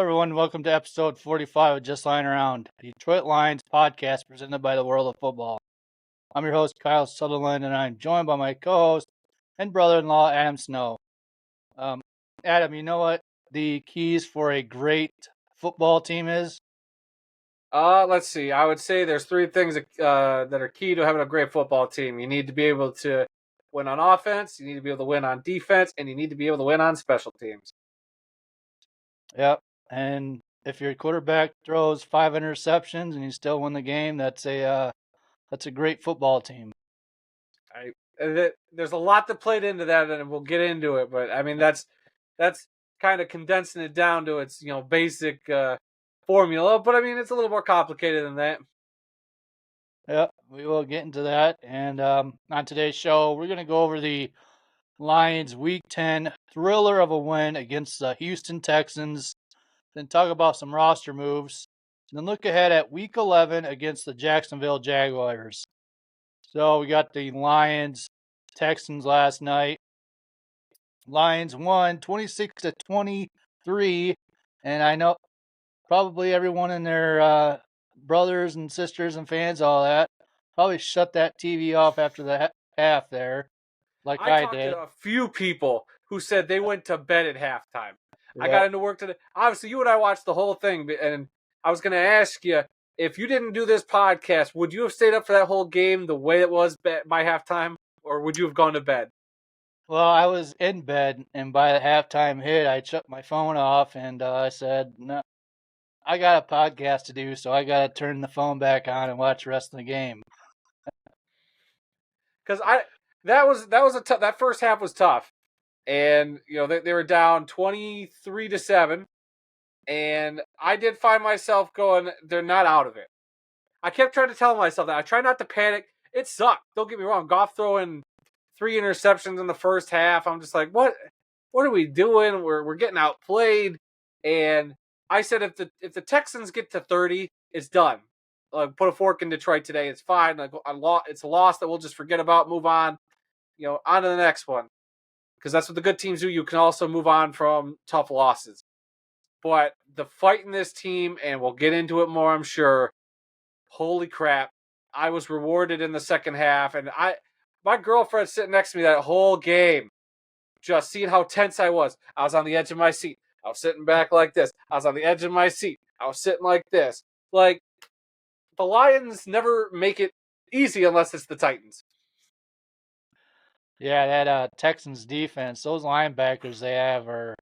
everyone. Welcome to episode 45 of Just Lying Around, the Detroit Lions podcast presented by the World of Football. I'm your host, Kyle Sutherland, and I'm joined by my co-host and brother-in-law, Adam Snow. Adam, you know what the keys for a great football team is? Let's see. I would say there's three things that are key to having a great football team. You need to be able to win on offense, you need to be able to win on defense, and you need to be able to win on special teams. Yep. And if your quarterback throws 5 interceptions and you still win the game, that's a great football team. There's a lot that played into that, and we'll get into it. But I mean, that's kind of condensing it down to its basic formula. But I mean, it's a little more complicated than that. Yep, we will get into that. And on today's show, we're going to go over the Lions Week 10 thriller of a win against the Houston Texans, then talk about some roster moves, and then look ahead at Week 11 against the Jacksonville Jaguars. So we got the Lions Texans last night. Lions won 26-23, and I know probably everyone and their brothers and sisters and fans, all that, probably shut that TV off after the half there. Like I talked did. to a few people who said they went to bed at halftime. Yep. I got into work today. Obviously, you and I watched the whole thing, and I was going to ask you, if you didn't do this podcast, would you have stayed up for that whole game the way it was by halftime, or would you have gone to bed? Well, I was in bed, and by the halftime hit, I shut my phone off, and I said, no, I got a podcast to do, so I got to turn the phone back on and watch the rest of the game. Because that first half was tough, and they were down 23-7, and I did find myself going, they're not out of it. I kept trying to tell myself that. I try not to panic. It sucked. Don't get me wrong. Goff throwing 3 interceptions in the first half. I'm just like, what are we doing? We're getting outplayed. And I said, if the Texans get to 30, it's done. Like, put a fork in Detroit today. It's fine. Like, it's a loss that we'll just forget about, move on, on to the next one. Because that's what the good teams do. You can also move on from tough losses. But the fight in this team, and we'll get into it more, I'm sure. Holy crap. I was rewarded in the second half. And my girlfriend sitting next to me that whole game, just seeing how tense I was. I was on the edge of my seat. I was sitting back like this. I was on the edge of my seat. I was sitting like this. Like, the Lions never make it easy unless it's the Titans. Yeah, that Texans defense, those linebackers they have are,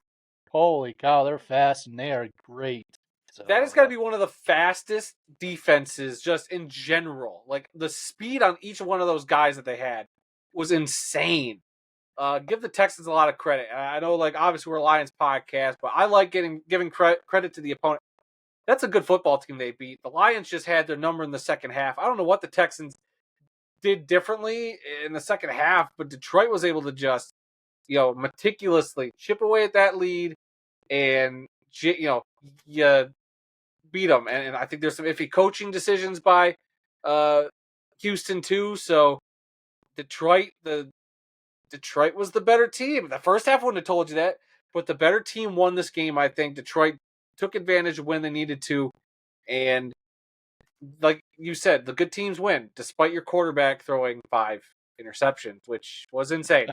holy cow, they're fast and they are great. So, that has got to be one of the fastest defenses just in general. Like, the speed on each one of those guys that they had was insane. Give the Texans a lot of credit. I know, like, obviously we're a Lions podcast, but I like giving credit to the opponent. That's a good football team they beat. The Lions just had their number in the second half. I don't know what the Texans did differently in the second half, but Detroit was able to just, meticulously chip away at that lead and, you beat them. And I think there's some iffy coaching decisions by Houston too. So Detroit was the better team. The first half wouldn't have told you that, but the better team won this game. I think Detroit took advantage of when they needed to, and like you said, the good teams win, despite your quarterback throwing 5 interceptions, which was insane.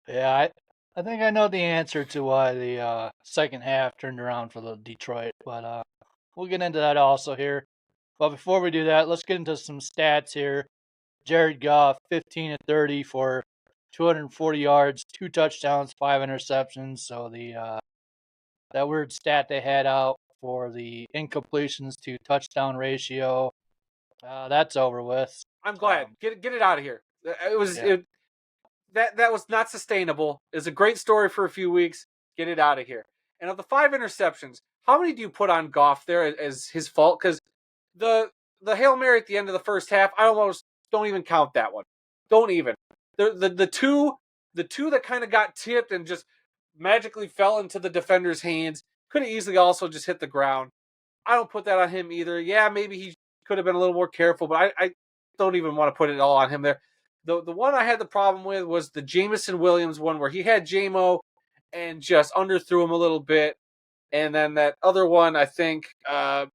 Yeah, I think I know the answer to why the second half turned around for the Detroit, but we'll get into that also here. But before we do that, let's get into some stats here. Jared Goff, 15-30 for 240 yards, 2 touchdowns, 5 interceptions. So the that weird stat they had out for the incompletions to touchdown ratio, that's over with. I'm glad. Get it out of here. It was that was not sustainable. It was a great story for a few weeks. Get it out of here. And of the 5 interceptions, how many do you put on Goff there as his fault? Because the Hail Mary at the end of the first half, I almost don't even count that one. Don't even. The two that kind of got tipped and just magically fell into the defender's hands could have easily also just hit the ground. I don't put that on him either. Yeah, maybe he could have been a little more careful, but I don't even want to put it all on him there. The one I had the problem with was the Jameson Williams one where he had J-Mo and just underthrew him a little bit. And then that other one, I think, right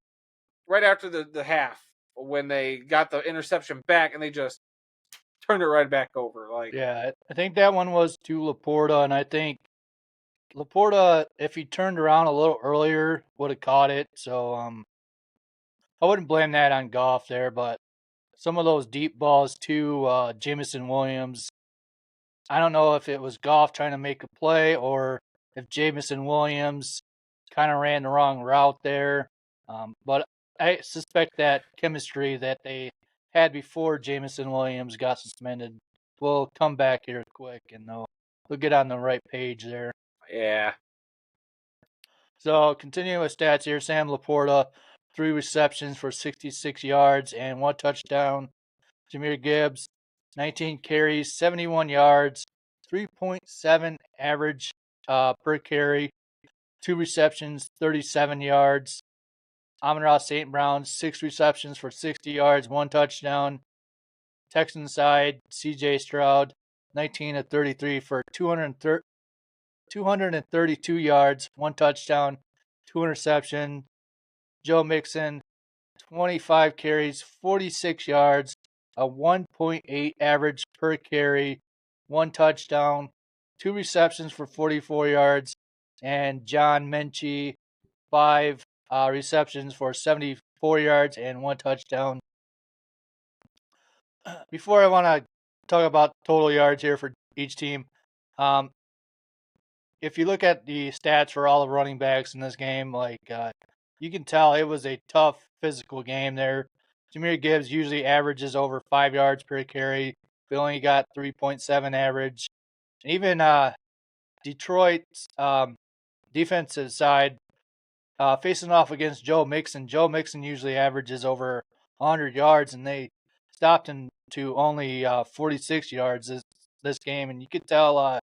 after the half, when they got the interception back and they just turned it right back over. Like, Yeah, I think that one was to Laporta, and I think Laporta, if he turned around a little earlier, would have caught it. So I wouldn't blame that on Goff there, but some of those deep balls to Jameson Williams, I don't know if it was Goff trying to make a play or if Jameson Williams kind of ran the wrong route there. But I suspect that chemistry that they had before Jameson Williams got suspended will come back here quick, and they'll get on the right page there. yeah. So continuing with stats here, Sam Laporta, 3 receptions for 66 yards and 1 touchdown. Jahmyr Gibbs, 19 carries, 71 yards, 3.7 average per carry, 2 receptions, 37 yards. Amon-Ra St. Brown, 6 receptions for 60 yards, 1 touchdown. Texan side, C.J. Stroud, 19 of 33 for 232 yards, 1 touchdown, 2 interceptions. Joe Mixon, 25 carries, 46 yards, a 1.8 average per carry, 1 touchdown, 2 receptions for 44 yards, and John Menchie, 5 receptions for 74 yards and 1 touchdown. Before I want to talk about total yards here for each team, if you look at the stats for all the running backs in this game, you can tell it was a tough physical game there. Jahmyr Gibbs usually averages over 5 yards per carry. They only got 3.7 average. Even Detroit's defensive side, facing off against Joe Mixon. Joe Mixon usually averages over 100 yards, and they stopped him to only 46 yards this game. And you could tell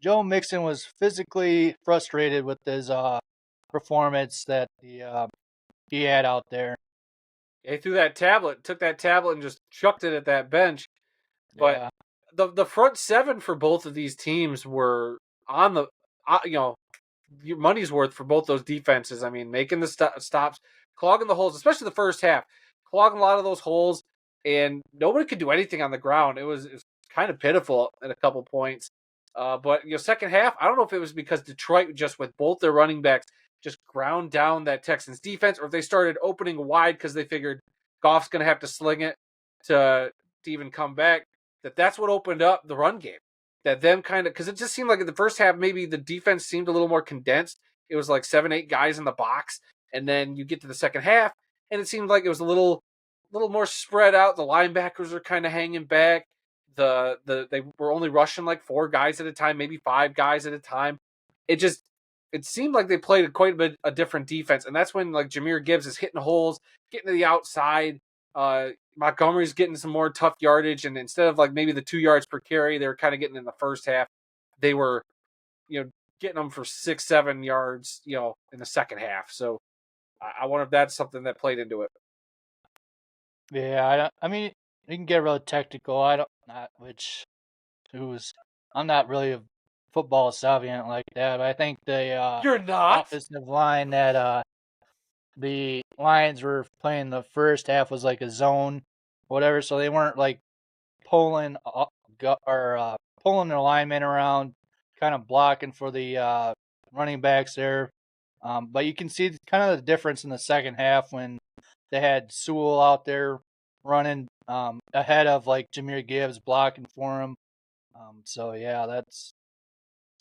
Joe Mixon was physically frustrated with his performance that he had out there. He threw that tablet, took that tablet and just chucked it at that bench. But Yeah. the front seven for both of these teams were on the, your money's worth for both those defenses. I mean, making the stops, clogging the holes, especially the first half, clogging a lot of those holes, and nobody could do anything on the ground. It was kind of pitiful at a couple points. But second half, I don't know if it was because Detroit just with both their running backs just ground down that Texans defense, or if they started opening wide because they figured Goff's going to have to sling it to even come back. That's what opened up the run game. That them kind of, because it just seemed like in the first half maybe the defense seemed a little more condensed. It was like 7-8 guys in the box, and then you get to the second half, and it seemed like it was a little more spread out. The linebackers are kind of hanging back. They were only rushing like 4 guys at a time, maybe 5 guys at a time. It seemed like they played quite a bit a different defense, and that's when like Jahmyr Gibbs is hitting holes, getting to the outside. Montgomery's getting some more tough yardage, and instead of like maybe the 2 yards per carry, they were kind of getting in the first half. They were, getting them for 6-7 yards, in the second half. So I wonder if that's something that played into it. Yeah, I mean, you can get really technical. I'm not really a football savant like that. But I think the You're not? offensive line that the Lions were playing the first half was like a zone, whatever. So they weren't like pulling pulling their linemen around, kind of blocking for the running backs there. But you can see kind of the difference in the second half when they had Sewell out there running ahead of like Jahmyr Gibbs blocking for him. So yeah,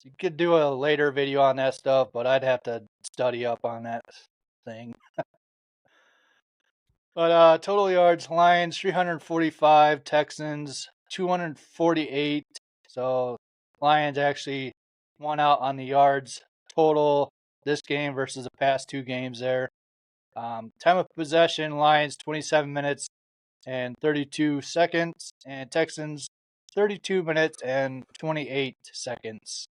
you could do a later video on that stuff, but I'd have to study up on that thing. But total yards, Lions 345, Texans 248. So Lions actually won out on the yards total this game versus the past 2 games there. Time of possession, Lions 27 minutes and 32 seconds, and Texans 32 minutes and 28 seconds.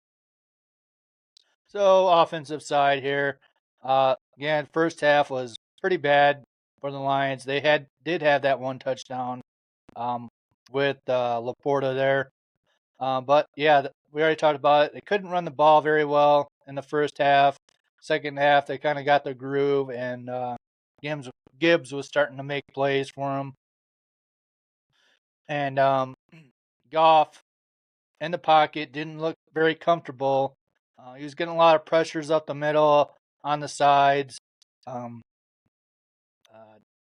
So offensive side here, again, first half was pretty bad for the Lions. They did have that 1 touchdown with Laporta there. But yeah, we already talked about it. They couldn't run the ball very well in the first half. second half they kind of got the groove, and Gibbs was starting to make plays for him. And Goff in the pocket didn't look very comfortable. He was getting a lot of pressures up the middle, on the sides. Um,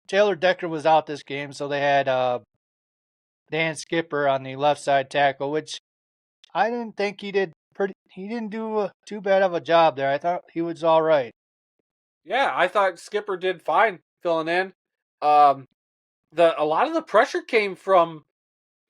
Taylor Decker was out this game, so they had Dan Skipper on the left side tackle, which I didn't think he did pretty. He didn't do too bad of a job there. I thought he was all right. Yeah, I thought Skipper did fine filling in. Um, a lot of the pressure came from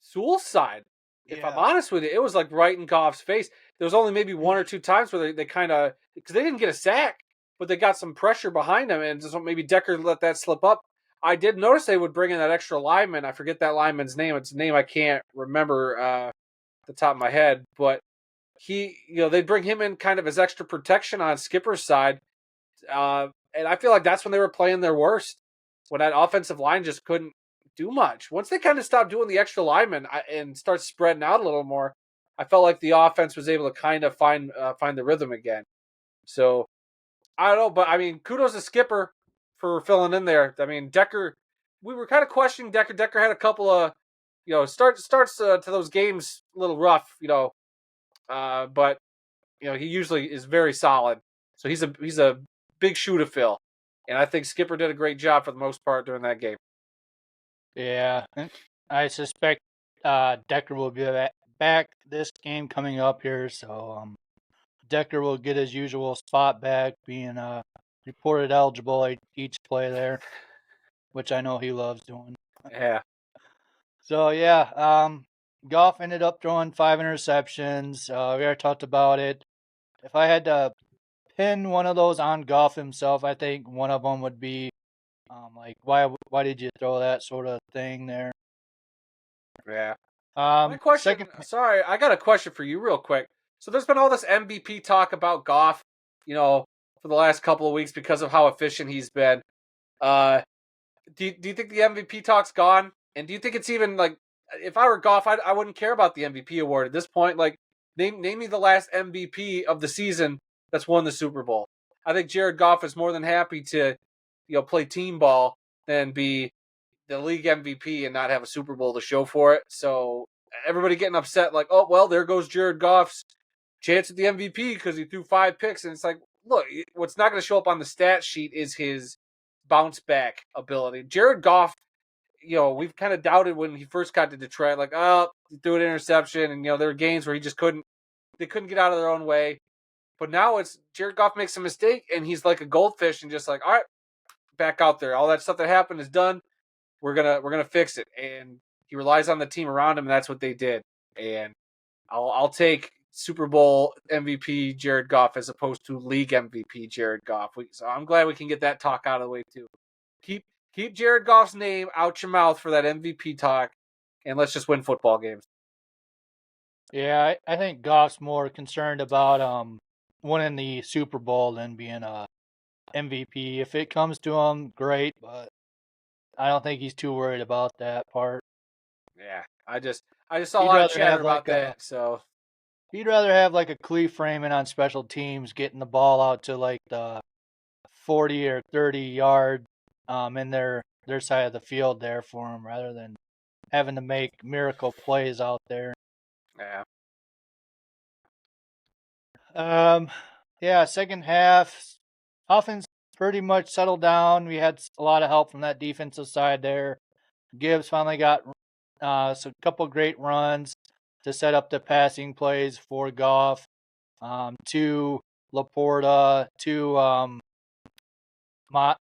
Sewell's side. If I'm Yeah, honest with you, it was like right in Goff's face. There was only maybe one or two times where they kind of, because they didn't get a sack, but they got some pressure behind them, and just maybe Decker let that slip up. I did notice they would bring in that extra lineman. I forget that lineman's name. It's a name I can't remember the top of my head, but they'd bring him in kind of as extra protection on Skipper's side. And I feel like that's when they were playing their worst, when that offensive line just couldn't do much. Once they kind of stopped doing the extra linemen and start spreading out a little more, I felt like the offense was able to kind of find the rhythm again. So I don't know, but I mean, kudos to Skipper for filling in there. I mean, Decker, we were kind of questioning Decker. Decker had a couple of starts to those games a little rough, but he usually is very solid. So he's a big shoe to fill, and I think Skipper did a great job for the most part during that game. yeah. And I suspect Decker will be back this game coming up here, so Decker will get his usual spot back, being reported eligible each play there, which I know he loves doing. Yeah, So yeah, Goff ended up throwing 5 interceptions. We already talked about it. If I had to pin one of those on Goff himself, I think one of them would be like why did you throw that sort of thing there? yeah. My question, Second, sorry, I got a question for you real quick. So there's been all this MVP talk about Goff, for the last couple of weeks because of how efficient he's been. Uh, do you think the MVP talk's gone? And do you think it's even like, if I were Goff, I wouldn't care about the MVP award at this point. Like, name me the last MVP of the season that's won the Super Bowl. I think Jared Goff is more than happy to, play team ball than be the league MVP and not have a Super Bowl to show for it. So everybody getting upset, like, oh well, there goes Jared Goff's chance at the MVP because he threw 5 picks, and it's like, look, what's not going to show up on the stat sheet is his bounce back ability. Jared Goff, we've kind of doubted when he first got to Detroit, like, oh, he threw an interception, and there were games where they couldn't get out of their own way. But now it's Jared Goff makes a mistake, and he's like a goldfish, and just like, all right, back out there. All that stuff that happened is done. We're gonna fix it, and he relies on the team around him, and that's what they did. And I'll take Super Bowl MVP Jared Goff as opposed to league MVP Jared Goff. So I'm glad we can get that talk out of the way too. Keep Jared Goff's name out your mouth for that MVP talk, and let's just win football games. yeah, I think Goff's more concerned about winning the Super Bowl than being a MVP. If it comes to him, great, but I don't think he's too worried about that part. Yeah, I just saw a He'd lot of rather chatter have about like that. So he'd rather have like a Cleve Freeman on special teams, getting the ball out to like the 40 or 30 yard in their side of the field there for him, rather than having to make miracle plays out there. yeah, Yeah, second half, offense pretty much settled down. We had a lot of help from that defensive side there. Gibbs finally got a couple great runs to set up the passing plays for Goff. To Laporta, to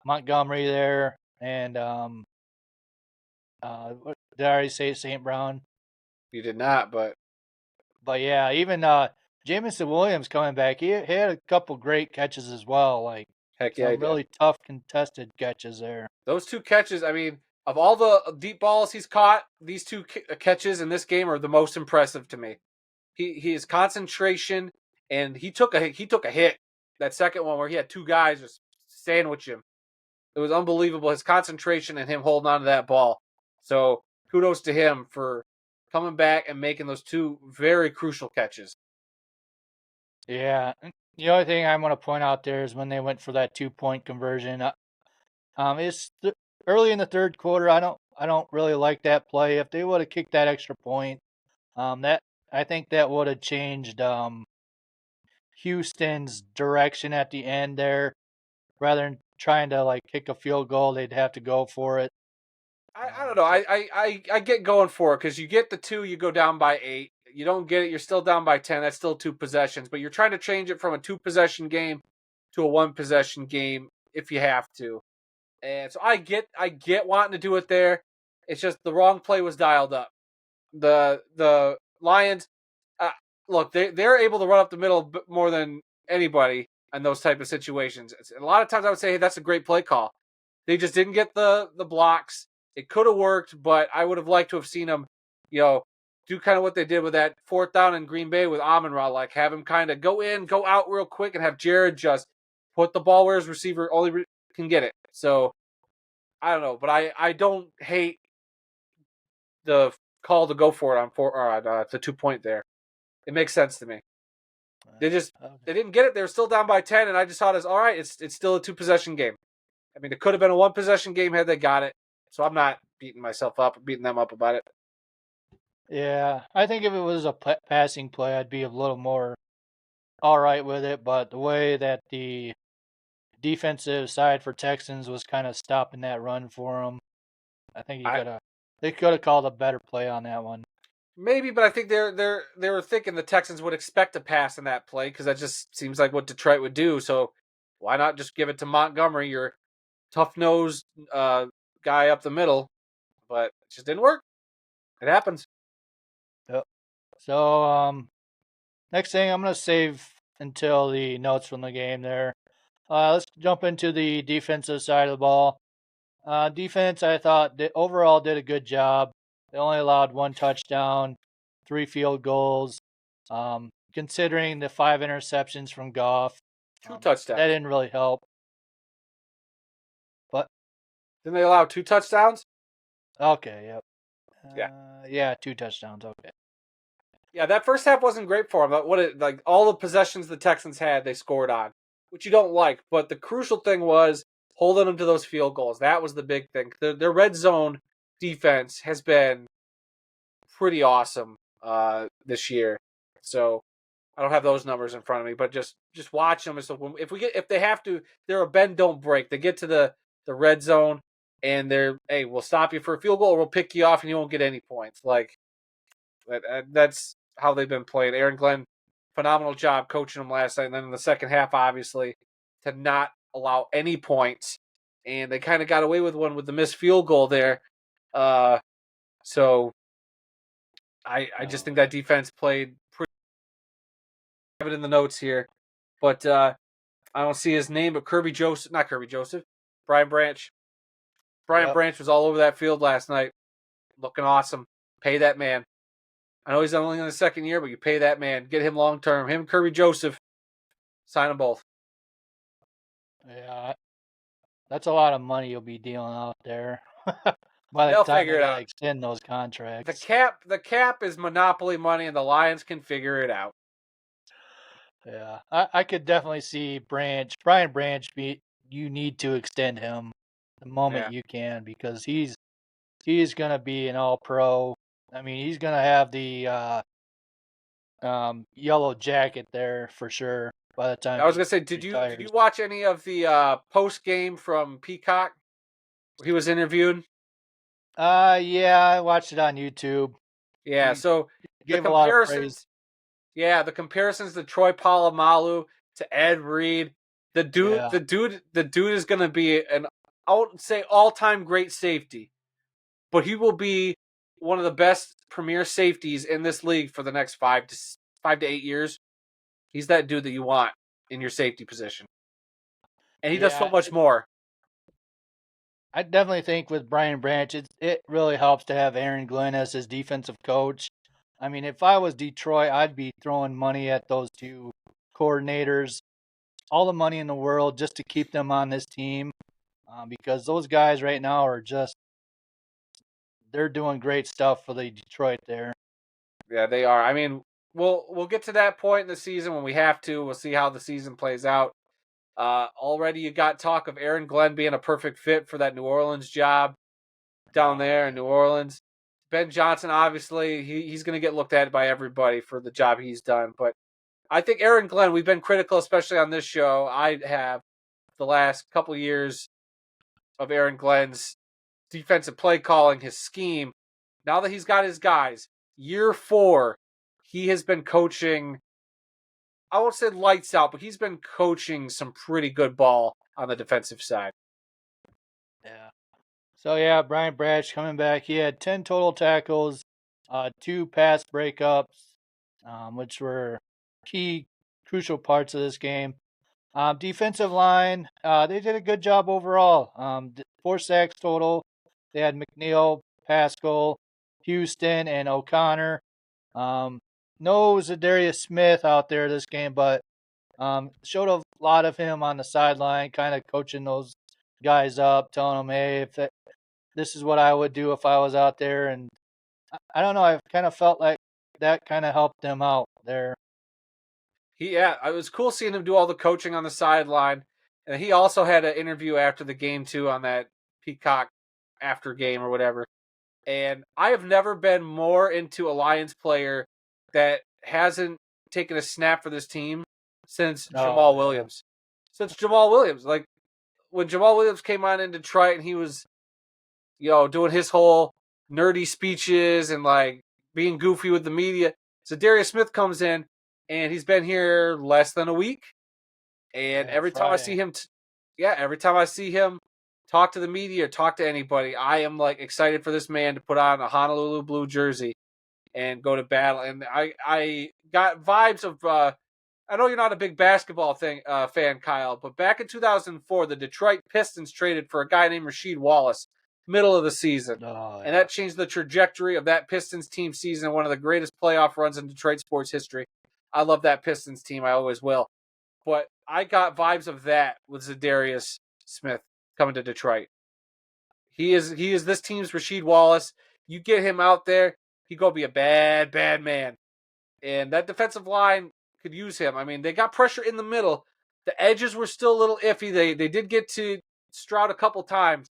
Montgomery there, and did I already say St. Brown? you did not, but Yeah, even Jamison Williams coming back, he had a couple great catches as well, like heck yeah, he some did. really tough contested catches there. Those 2 catches, I mean, of all the deep balls he's caught, these 2 catches in this game are the most impressive to me. His concentration, and he took a hit. That second one where he had 2 guys just sandwich him. It was unbelievable, his concentration and him holding on to that ball. So kudos to him for coming back and making those 2 very crucial catches. Yeah, The only thing I'm going to point out there is when they went for that 2-point conversion. It's early in the third quarter. I don't really like that play. If they would have kicked that extra point, that I think that would have changed Houston's direction at the end there. Rather than trying to like kick a field goal, they'd have to go for it. I don't know. So I get going for it because you get the 2, you go down by 8. You don't get it, you're still down by 10. That's still 2 possessions, but you're trying to change it from a 2 possession game to a 1 possession game if you have to. And so I get wanting to do it there. It's just the wrong play was dialed up. The Lions, uh, look, they're able to run up the middle more than anybody in those type of situations. A lot of times I would say, hey, that's a great play call. They just didn't get the blocks. It could have worked, but I would have liked to have seen them, do kind of what they did with that 4th down in Green Bay with Amon-Ra, like have him kind of go in, go out real quick, and have Jared just put the ball where his receiver only can get it. So I don't know, but I don't hate the call to go for it on the 2-point there. It makes sense to me. They didn't get it. They were still down by 10, and I just thought it's all right. It's still a 2 possession game. I mean, it could have been a 1 possession game had they got it. So I'm not beating them up about it. yeah, I think if it was a passing play, I'd be a little more all right with it. But the way that the defensive side for Texans was kind of stopping that run for them, I think they could have called a better play on that one. Maybe, but I think they were thinking the Texans would expect a pass in that play because that just seems like what Detroit would do. So why not just give it to Montgomery, your tough-nosed guy up the middle? But it just didn't work. It happens. Yep. So next thing I'm gonna save until the notes from the game there. Let's jump into the defensive side of the ball. Defense, I thought overall did a good job. They only allowed 1 touchdown, 3 field goals. Considering the 5 interceptions from Goff, 2 touchdowns. that didn't really help. But Didn't they allow 2 touchdowns? okay, yep. Yeah, 2 touchdowns. Okay. Yeah. That first half wasn't great for them. Like all the possessions the Texans had, they scored on, which you don't like. But the crucial thing was holding them to those field goals. That was the big thing. Their red zone defense has been pretty awesome this year. So I don't have those numbers in front of me, but just watch them. So if they have to, they're a bend don't break. They get to the red zone and we'll stop you for a field goal or we'll pick you off and you won't get any points. Like that's how they've been playing. Aaron Glenn, phenomenal job coaching them last night, and then in the second half, obviously, to not allow any points, and they kind of got away with one with the missed field goal there. So I just think that defense played pretty. I have it in the notes here, but I don't see his name, but not Kirby Joseph, Brian Branch. Brian Branch was all over that field last night, looking awesome. Pay that man. I know he's only in the second year, but you pay that man. Get him long term. Him, Kirby Joseph, sign them both. Yeah, that's a lot of money you'll be dealing out there by the They'll time figure it out. extend those contracts. The cap is monopoly money, and the Lions can figure it out. Yeah, I could definitely see Brian Branch. You need to extend him the moment you can because he's gonna be an all pro. I mean, he's gonna have the yellow jacket there for sure by the time. I was gonna say, did you watch any of the post game from Peacock where he was interviewed? Yeah, I watched it on YouTube. Yeah, so the comparisons. Yeah, the comparisons to Troy Polamalu, to Ed Reed. The dude is gonna be all-time great safety, but he will be one of the best premier safeties in this league for the next 5 to 8 years. He's that dude that you want in your safety position, and he does so much more. I definitely think with Brian Branch, it really helps to have Aaron Glenn as his defensive coach. I mean, if I was Detroit, I'd be throwing money at those two coordinators, all the money in the world just to keep them on this team, because those guys right now are they're doing great stuff for the Detroit there. Yeah, they are. I mean, we'll get to that point in the season when we have to. We'll see how the season plays out. Already you got talk of Aaron Glenn being a perfect fit for that New Orleans job down there in New Orleans. Ben Johnson, obviously, he's going to get looked at by everybody for the job he's done. But I think Aaron Glenn, we've been critical, especially on this show. I have the last couple of years of Aaron Glenn's defensive play calling, his scheme. Now that he's got his guys, year 4, he has been coaching, I won't say lights out, but he's been coaching some pretty good ball on the defensive side. Yeah. So, yeah, Brian Brash coming back. He had 10 total tackles, 2 pass breakups, which were key, crucial parts of this game. Defensive line, they did a good job overall. 4 sacks total. They had McNeil, Pascal, Houston, and O'Connor. No Zadarius Smith out there this game, but showed a lot of him on the sideline, kind of coaching those guys up, telling them, hey, this is what I would do if I was out there. And I don't know, I kind of felt like that kind of helped them out there. It was cool seeing him do all the coaching on the sideline. And he also had an interview after the game, too, on that Peacock after game or whatever. And I have never been more into a Lions player that hasn't taken a snap for this team since Jamal Williams. Since Jamal Williams. Like, when Jamal Williams came on in Detroit and he was, doing his whole nerdy speeches and, like, being goofy with the media, Zadarius Smith comes in and he's been here less than a week. And every time I see him, every time I see him talk to the media or talk to anybody, I am like excited for this man to put on a Honolulu blue jersey and go to battle. And I got vibes of, I know you're not a big basketball fan, Kyle, but back in 2004, the Detroit Pistons traded for a guy named Rasheed Wallace, middle of the season. And that changed the trajectory of that Pistons team season, one of the greatest playoff runs in Detroit sports history. I love that Pistons team. I always will. But I got vibes of that with Zadarius Smith coming to Detroit. He is this team's Rasheed Wallace. You get him out there, he's going to be a bad, bad man. And that defensive line could use him. I mean, they got pressure in the middle. The edges were still a little iffy. They did get to Stroud a couple times,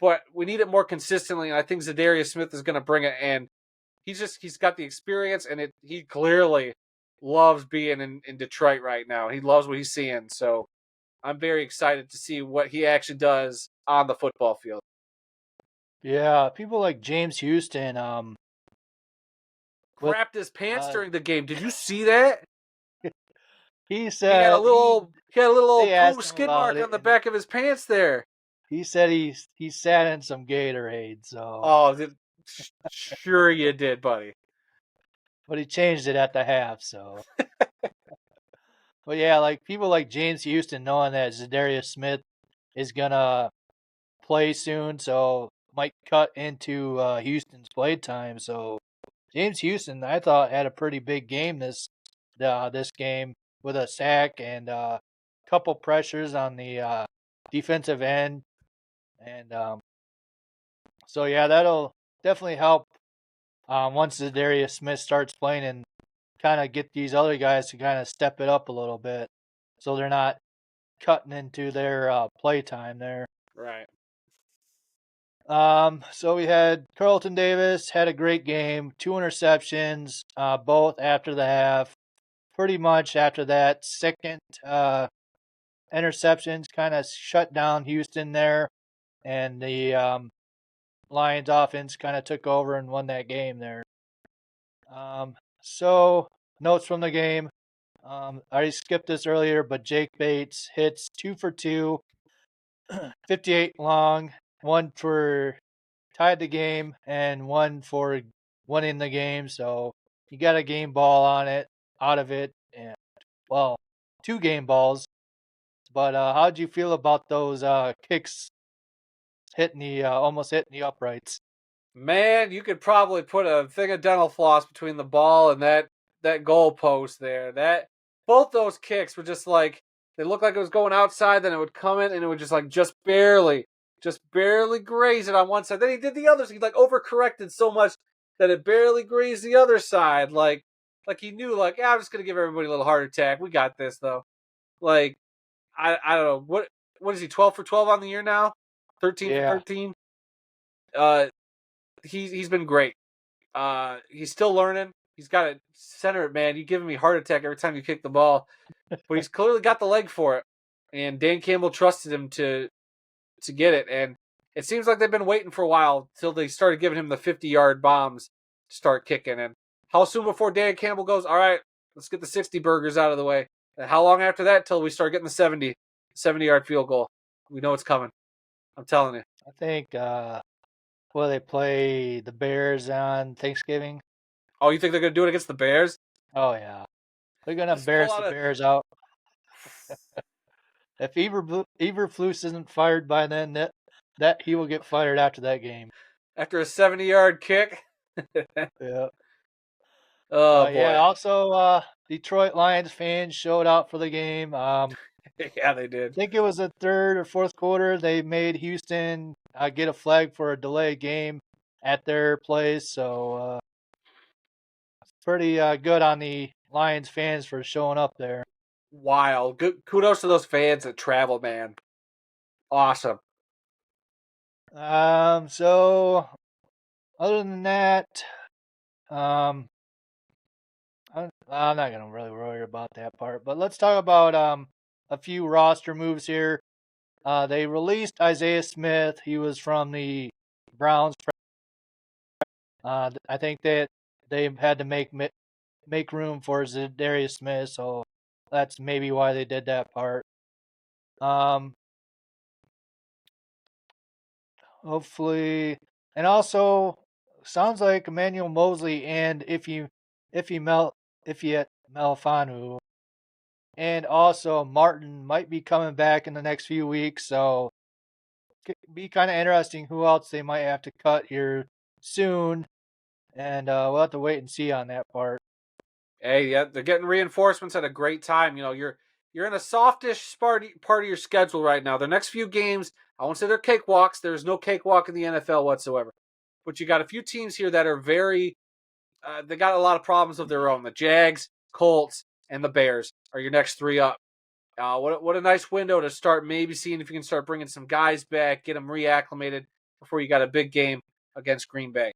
but we need it more consistently. And I think Zadarius Smith is going to bring it. And he's got the experience, and he clearly loves being in Detroit right now. He loves what he's seeing. So I'm very excited to see what he actually does on the football field. Yeah, people like James Houston crapped his pants during the game. Did you see that? He said he had a little poo skid mark on the back of his pants there. He said he sat in some Gatorade. So sure you did, buddy. But he changed it at the half. So, but yeah, like people like James Houston knowing that Zadarius Smith is gonna play soon, so might cut into Houston's play time. So James Houston, I thought, had a pretty big game this game with a sack and a couple pressures on the defensive end. And so, yeah, that'll definitely help once Zadarius Smith starts playing and kind of get these other guys to kind of step it up a little bit so they're not cutting into their play time there. Right. So we had Carlton Davis had a great game, 2 interceptions, both after the half. Pretty much after that second interceptions kind of shut down Houston there, and the Lions offense kind of took over and won that game there. So notes from the game. I already skipped this earlier, but Jake Bates hits 2 for 2, 58 long, 1 for tied the game and 1 for winning the game. So he got a game ball out of it, and 2 game balls. But how'd you feel about those kicks almost hitting the uprights? Man, you could probably put a thing of dental floss between the ball and that goal post there. Both those kicks were just like, they looked like it was going outside, then it would come in and it would just like just barely graze it on one side. Then he did the other, so he like overcorrected so much that it barely grazed the other side. Like Like he knew, like, yeah, I'm just gonna give everybody a little heart attack. We got this though. Like I don't know what is he 12 for 12 on the year now, 13 for Yeah, 13. Uh, he's been great. He's still learning. He's got to center it, man. You're giving me a heart attack every time you kick the ball, but he's clearly got the leg for it. And Dan Campbell trusted him to get it, and it seems like they've been waiting for a while till they started giving him the 50-yard bombs to start kicking. And how soon before Dan Campbell goes, all right, let's get the 60 burgers out of the way? And how long after that till we start getting the 70-yard field goal? We know it's coming. I'm telling you. I think they play the Bears on Thanksgiving. Oh, you think they're going to do it against the Bears? Oh yeah, they're gonna Just pull embarrass out the a. Bears out. If Eberflus isn't fired by then, that he will get fired after that game. After a 70-yard kick. Yeah. Oh, Yeah. boy. Also, Detroit Lions fans showed out for the game. Yeah, they did. Think it was the third or fourth quarter. They made Houston get a flag for a delayed game at their place. So pretty good on the Lions fans for showing up there. Wild. Good. Kudos to those fans that travel, man. Awesome. So other than that, um, I'm not gonna really worry about that part. But let's talk about a few roster moves here. They released Isaiah Smith. He was from the Browns. I think that they had to make room for Zadarius Smith, so that's maybe why they did that part. Um, Hopefully, and also sounds like Emmanuel Mosley and if you Malfanu and also Martin might be coming back in the next few weeks, so it could be kind of interesting who else they might have to cut here soon, and we'll have to wait and see on that part. Hey, yeah, they're getting reinforcements at a great time. You know, you're in a softish part of your schedule right now. The next few games, I won't say they're cakewalks. There's no cakewalk in the NFL whatsoever. But you got a few teams here that are very, they got a lot of problems of their own. The Jags, Colts, and the Bears are your next three up. What a nice window to start maybe seeing if you can start bringing some guys back, get them reacclimated before you got a big game against Green Bay.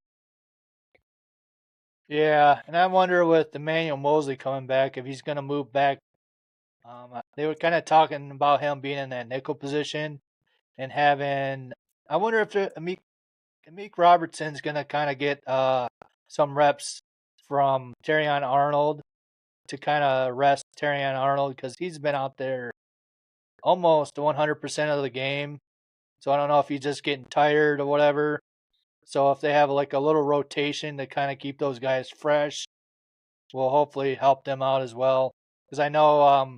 Yeah, and I wonder with Emmanuel Mosley coming back if he's going to move back. They were kind of talking about him being in that nickel position and having. I wonder if Amik Robertson's going to kind of get some reps from Terrion Arnold to kind of rest Terrion Arnold because he's been out there almost 100% of the game. So I don't know if he's just getting tired or whatever. So if they have like a little rotation to kind of keep those guys fresh, will hopefully help them out as well. Because I know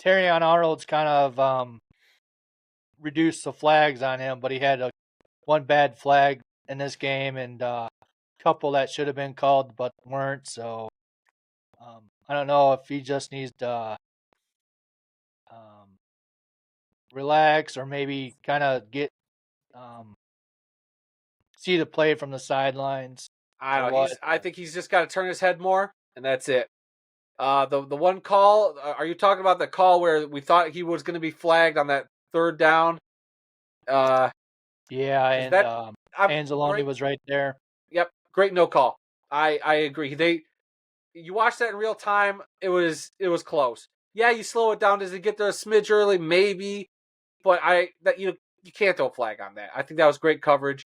Terrion Arnold's kind of reduced the flags on him, but he had one bad flag in this game and a couple that should have been called but weren't. So I don't know if he just needs to um, relax or maybe kind of get um, see the play from the sidelines I or don't know. what. I think he's just got to turn his head more, and that's it. The one call. Are you talking about the call where we thought he was going to be flagged on that third down? Yeah, Because and that I'm Anzalone great. was right there. Yep, great no call. I agree. You watch that in real time. It was close. Yeah, you slow it down. Does it get there a smidge early? Maybe, but you can't throw a flag on that. I think that was great coverage.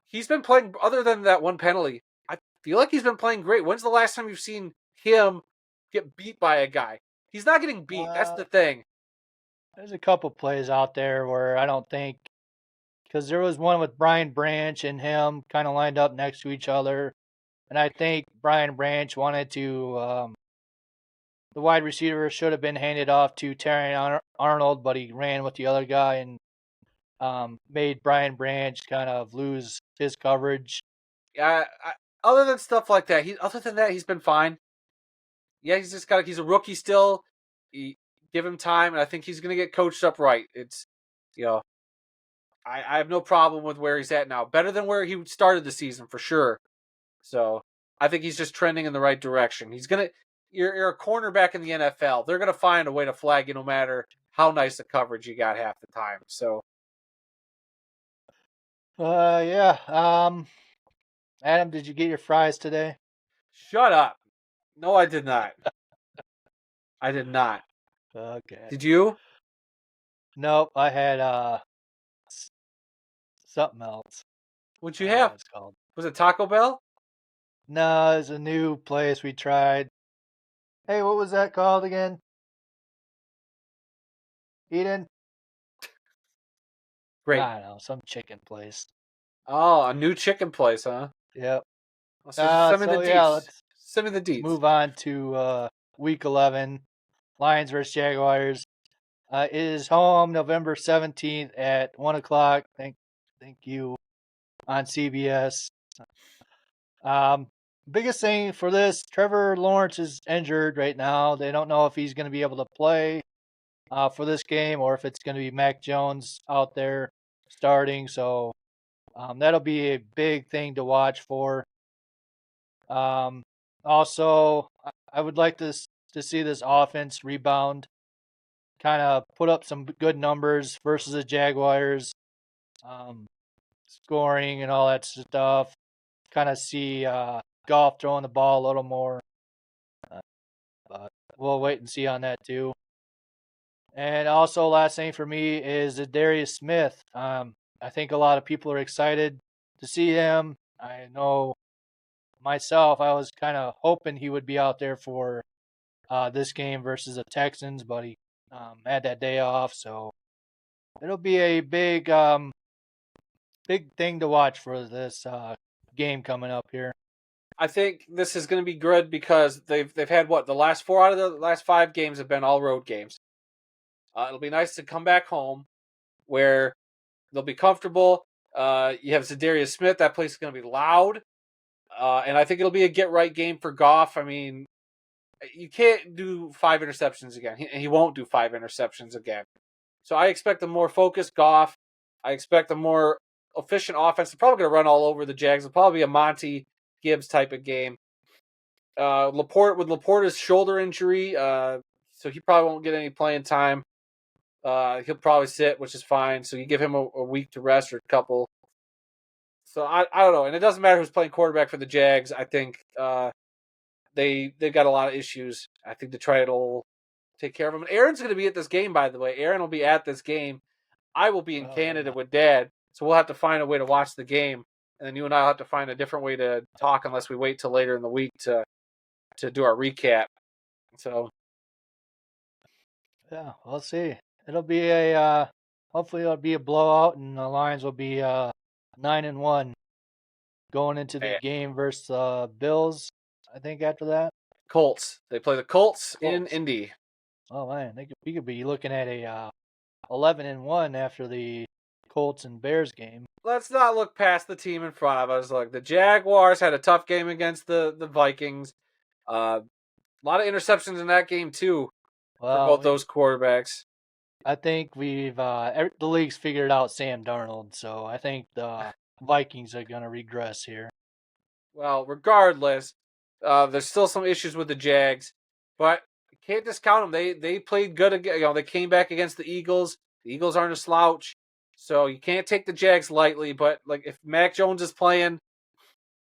He's been playing other than that one penalty. I feel like he's been playing great. When's the last time you've seen him get beat by a guy? He's not getting beat. That's Uh, the thing. there's a couple plays out there where I don't think because there was one with Brian Branch and him kind of lined up next to each other, and I think Brian Branch wanted to the wide receiver should have been handed off to Terry Arnold, but he ran with the other guy and made Brian Branch kind of lose his coverage. Yeah. Other than stuff like that, other than that, he's been fine. Yeah, he's a rookie still. Give him time, and I think he's going to get coached up right. It's, you know, I have no problem with where he's at now. Better than where he started the season for sure. So I think he's just trending in the right direction. You're a cornerback in the NFL. They're gonna find a way to flag you no matter how nice the coverage you got half the time. So Yeah. Adam, did you get your fries today? shut up. No, I did not. I did not. Okay. Did you? Nope, I had something else. What'd I you don't know what have? it's called. Was it Taco Bell? No, it's a new place we tried. Hey, what was that called again? Eden? Great. I don't know, some chicken place. Oh, a new chicken place, huh? Yep. So send me the So yeah, deets. let's Send me the deets. move on to week 11, Lions versus Jaguars. It is home November 17th at 1 o'clock. Thank you on CBS. Um, Biggest thing for this, Trevor Lawrence is injured right now. They don't know if he's going to be able to play for this game or if it's going to be Mac Jones out there starting. So that'll be a big thing to watch for. Um, Also, I would like to see this offense rebound, kind of put up some good numbers versus the Jaguars, um, scoring and all that stuff. Kind of see Goff throwing the ball a little more, uh, but we'll wait and see on that too. And also, last thing for me is Darius Smith. I think a lot of people are excited to see him. I know myself, I was kind of hoping he would be out there for this game versus the Texans, but he had that day off, so it'll be a big thing to watch for this game coming up here. I think this is going to be good because they've had what the last 4 out of the last 5 games have been all road games. It'll be nice to come back home where they'll be comfortable. You have Zadarius Smith. That place is going to be loud, and I think it'll be a get right game for Goff. I mean, you can't do 5 interceptions again. He won't do 5 interceptions again. So I expect a more focused Goff. I expect a more efficient offense. They're probably going to run all over the Jags. It'll probably be a Monty Gibbs type of game. Laporta's shoulder injury, so he probably won't get any playing time. He'll probably sit, which is fine. So you give him a week to rest or a couple. So I don't know, and it doesn't matter who's playing quarterback for the Jags. I think they've got a lot of issues. I think Detroit will take care of them. And Aaron's going to be at this game, by the way. Aaron will be at this game. I will be in Oh Canada yeah, with Dad, so we'll have to find a way to watch the game, and then you and I'll have to find a different way to talk unless we wait till later in the week to do our recap. So yeah. We'll see. It'll be a hopefully it'll be a blowout, and the Lions will be 9-1 going into the eh, game versus Bills. I think after that, Colts. They play the Colts in Colts. Indy. Oh man, we could be looking at a 11-1 after the Colts and Bears game. Let's not look past the team in front of us. Look, the Jaguars had a tough game against the Vikings. A lot of interceptions in that game too for Well, both those quarterbacks. I think the league's figured out Sam Darnold, so I think the Vikings are going to regress here. Well, regardless, there's still some issues with the Jags, but you can't discount them. They played good again. They came back against the Eagles. The Eagles aren't a slouch, so you can't take the Jags lightly. But like if Mac Jones is playing,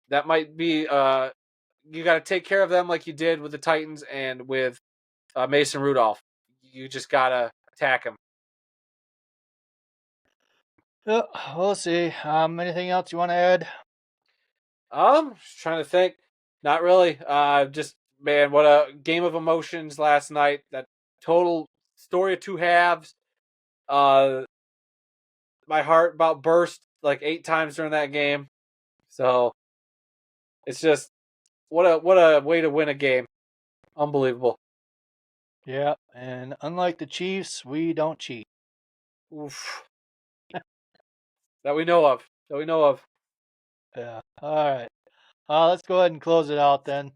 that might be you got to take care of them like you did with the Titans and with Mason Rudolph. You just gotta attack him. Yeah, we'll see. Anything else you want to add? Just trying to think. Not really. Just man, what a game of emotions last night. That total story of two halves. Uh, my heart about burst like 8 times during that game. So it's just what a way to win a game. Unbelievable. Yeah, and unlike the Chiefs, we don't cheat. Oof. That we know of. That we know of. Yeah. All right. Let's go ahead and close it out then.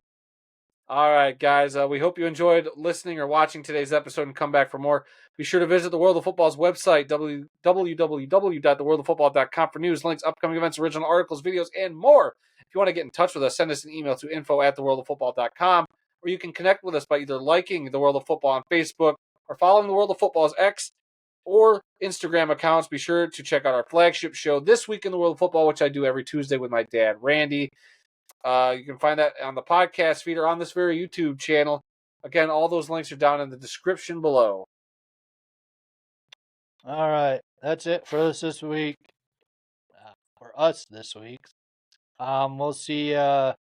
All right, guys. We hope you enjoyed listening or watching today's episode and come back for more. Be sure to visit the World of Football's website, www.theworldoffootball.com, for news, links, upcoming events, original articles, videos, and more. If you want to get in touch with us, send us an email to info@theworldoffootball.com, or you can connect with us by either liking the World of Football on Facebook or following the World of Football's X or Instagram accounts. Be sure to check out our flagship show, This Week in the World of Football, which I do every Tuesday with my dad, Randy. You can find that on the podcast feed or on this very YouTube channel. Again, all those links are down in the description below. All right, that's it for us this week. For us this week. We'll see. I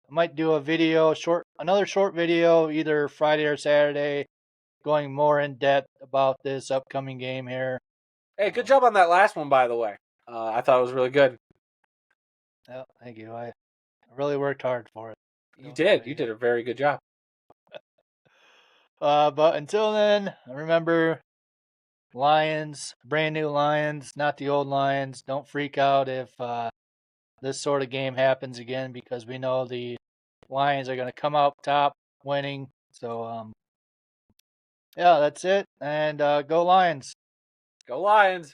might do a video, another short video, either Friday or Saturday, going more in depth about this upcoming game here. Hey, good job on that last one, by the way. I thought it was really good. Oh, thank you. I really worked hard for it. You did. You did a very good job. But until then, remember, Lions, brand new Lions, not the old Lions. Don't freak out if this sort of game happens again, because we know the Lions are going to come out top winning. So, yeah, that's it. And go Lions. Go Lions.